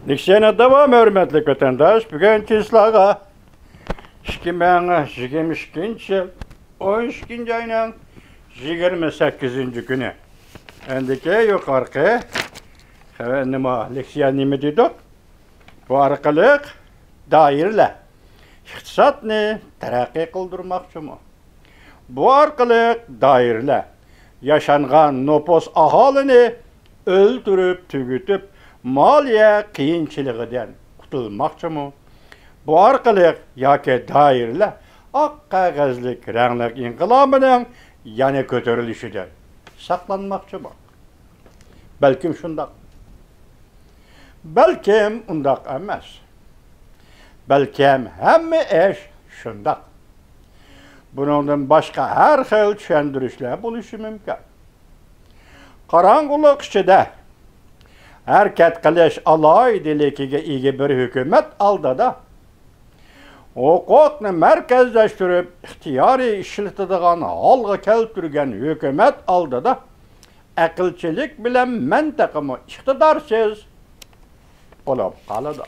Nixiyana devam hürmetli vatandaş. Bugün Kislağa 2022 yıl 12. ayının 28. günü. Endiki yukarı nima dedik? Bu arkalık dairle iktisatni terakki kıldırmakçı mı? Bu arkalık dairle yaşanğan nopos ahalini öldürüp tügütüp maliye kıyınçılığından kutulmakçı mı? Bu arkalık yaki dairle ak kağızlık renklik inkılabının yani kötürülüşüden saklanmakçı mı? Belkim şundak. Belkim undak emas. Belkim hemme eş şundak. Bundan başka her xil tushuntirishlar bo'lishi mumkin. Qarang'uliq ichida harakat qilish alohidaligiga ega bir hukumat oldida huquqni markazlashtirib ixtiyoriy ishlatadigan holga keltirgan hukumat oldida aqlchilik bilan mintaqami iqtidorsiz bo'lib qoladi.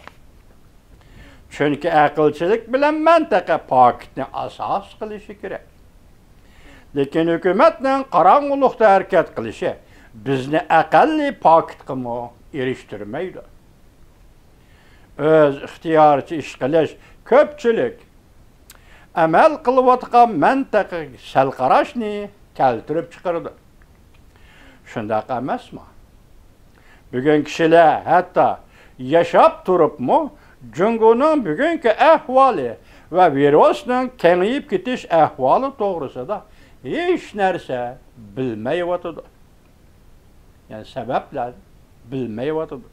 Çünkü aqlchilik bilan mantaqa paketni asos qilishi kerak. Lekin hukumatning qarang'uliqda harakat qilishi bizni aqlli paketga erishtirmaydi. O'z ixtiyoricha ish qilish ko'pchilik amal qilayotgan mantaqa sal qarashni keltirib chiqaradi. Shunday emasmi? Bugun kishilar hatto yashab turibmi Cungu'nun bugünkü ahvali ve virüsün kengayip ketiş ahvali to'g'risida hech narsa bilmayotidi. Yani sebepler bilmayotidi.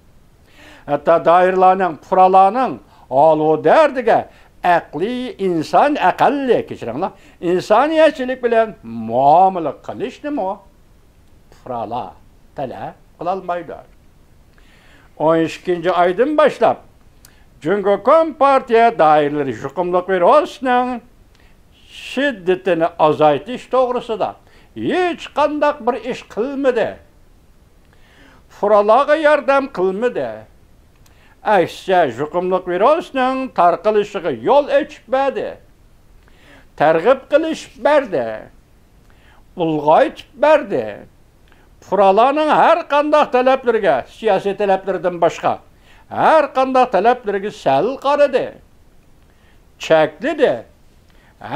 Hatta dairlarning, puralarning olu derdiga aqli inson aqalli kechiringlar. İnsaniyatchilik bilan muomala qilishni puralar talab qilolmaydi. 12. aydan boshlab Cumhuriyet Kompartiya dairleri yuqumliq virusning shiddatini azaytish to'g'risida hech qanday bir ish qilmadi. Fuqarolarga yordam qilmadi. Aksiya yuqumliq virusning tarqalishiga yo'l ochmadi. Targ'ib qilish berdi. Ulg'aytib berdi. Fuqarolarning har qanday talablariga, siyosiy talablardan boshqa her qanday talablarga sal qaradi. Chekledi.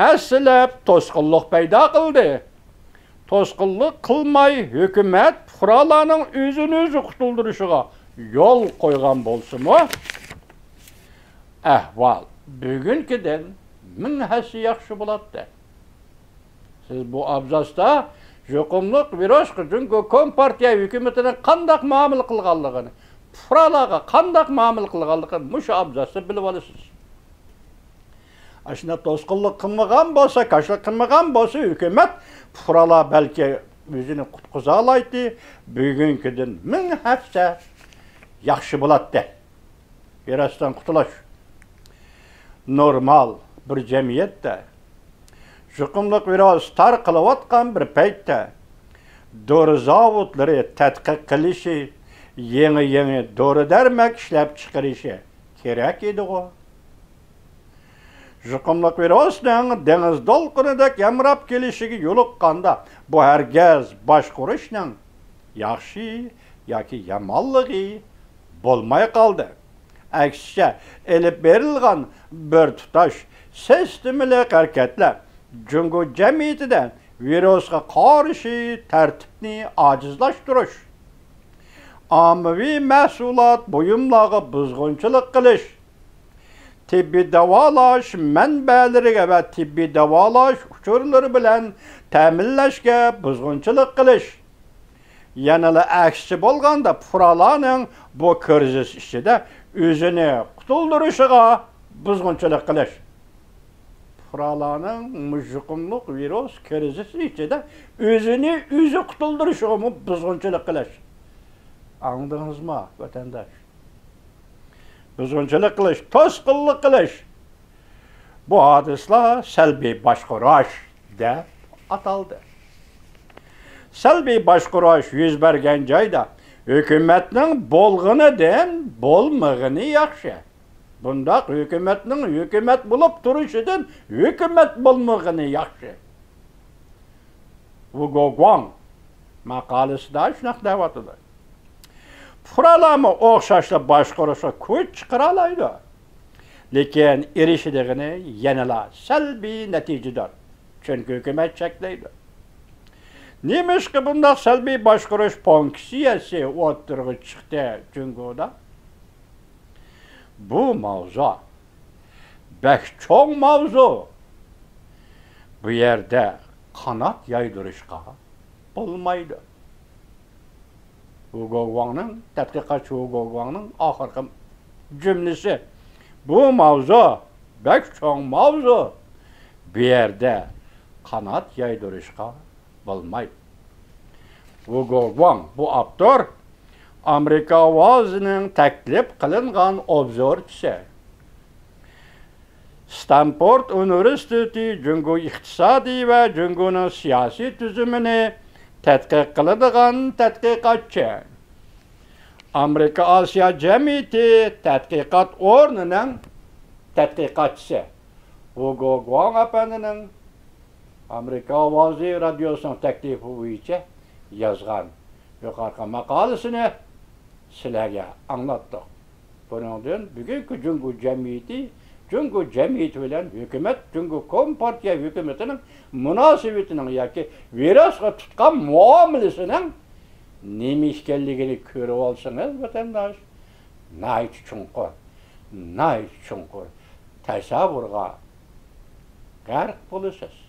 Aslab to'sqinlik paydo qildi. To'sqinlik qilmay hukumat fuqarolarning o'zini o'zi qutuldirishiga yo'l qo'ygan bo'lsa-mu, ahvol bugungidan ming hassa yaxshi bo'ladi. Siz bu abzasda yuqumliq virus Cumhuriyet Kompartiya hukumatining qanday muomala qilganligini fuqarolarga qanday muomala qilganligini mushu abzasda bilib olasiz. Ashuna to'sqinlik qilmagan bo'lsa, qarshilik qilmagan bo'lsa, hukumat fuqarolar balki o'zini qutqiza oladi. Bugungidan ming hafta yaxshi bo'ladi. Virusdan qutulish normal bir jamiyatda yuqumliq virus tarqalayotgan bir paytda dori zavodlari tadqiq qilishi yeni dori-darmak ishlab chiqarishi kerak edi o. Yuqumliq virusning dengiz to'lqinidek yamrab kelishiga yo'liqqanda bu hargiz boshqarishning yaxshi yoki yomonligi bo'lmay qoldi. Aksiya elib berilgan bir tutash sistemli harakatlar Cumhuriyet jamiyatida virusga qarshi tartibni ojizlashtirish, ommaviy mahsulot buyumlarga buzg'unchilik qilish, tibbiy davolash manbalariga va tibbiy davolash uchurlari bilan ta'minlashga buzg'unchilik qilish, yanada aksi bo'lganda fuqarolarning bu kriz ichida o'zini qutuldirishiga buzg'unchilik qilish. Fuqarolarning yuqumliq virus krizi ichida o'zini o'zi qutuldirishiga buzg'unchilik qilish. Anladingizmi, vatandaş? Buzg'unchilik qilish, to'sqinlik qilish. Bu hadislar salbiy boshqarish deb ataldi. Salbiy boshqarish yuz bergan joyda Hükümetinin bolğunıdan bolmağını yaxşı. Bundaq hükümetinin hükümet bulup duruşudan hükümet bolmağını yaxşı. Hugo Guang maqalası da şunaq devatıdır. Puralamı oxşaşla başquruşa kuch çıqıralaydı. Lekin erişidigini yanala salbiy neticedir. Çünkü hükümet çekleydi. Neymiş ki bundaq salbiy başquruş fonksiyasi o'ttirg'i chiqdi Cungo'da? Bu mavzu bek çoğ mavzu. Bu yerde kanat yaydırışqa bulmaydı. Hugo Guang'ın, tədqiqatçı Hugo Guang'ın ahırkı cümlesi. Bu mavzu bek çoğ mavzu. Bu yerde kanat yaydırışqa bulmaydı. Hugo Guang bu aptor Amerika ovozinin taklif qilingan obzorchisi. Stanford Universiteti Jungo iqtisodiy va Jungoning siyosiy tuzumini tadqiq qiladigan tadqiqotchi. Amerika Osiyo jamiyati tadqiqot o'rnining tadqiqotchisi. Hugo Guang apandining Amerika ovozi radiosining taklifi bo'yicha yozgan yuqorqi maqolasini sizlarga anlattık. Bundan bugünkü Jungo jamiyeti bilen hükümet, Jungo Kompartiya hükümetinin münasebetinin yoki virasga tutgan muomalasining nima ekanligini ko'rib olsangiz vatandosh, nayt chunqur tasavvurga g'arq bo'lasiz.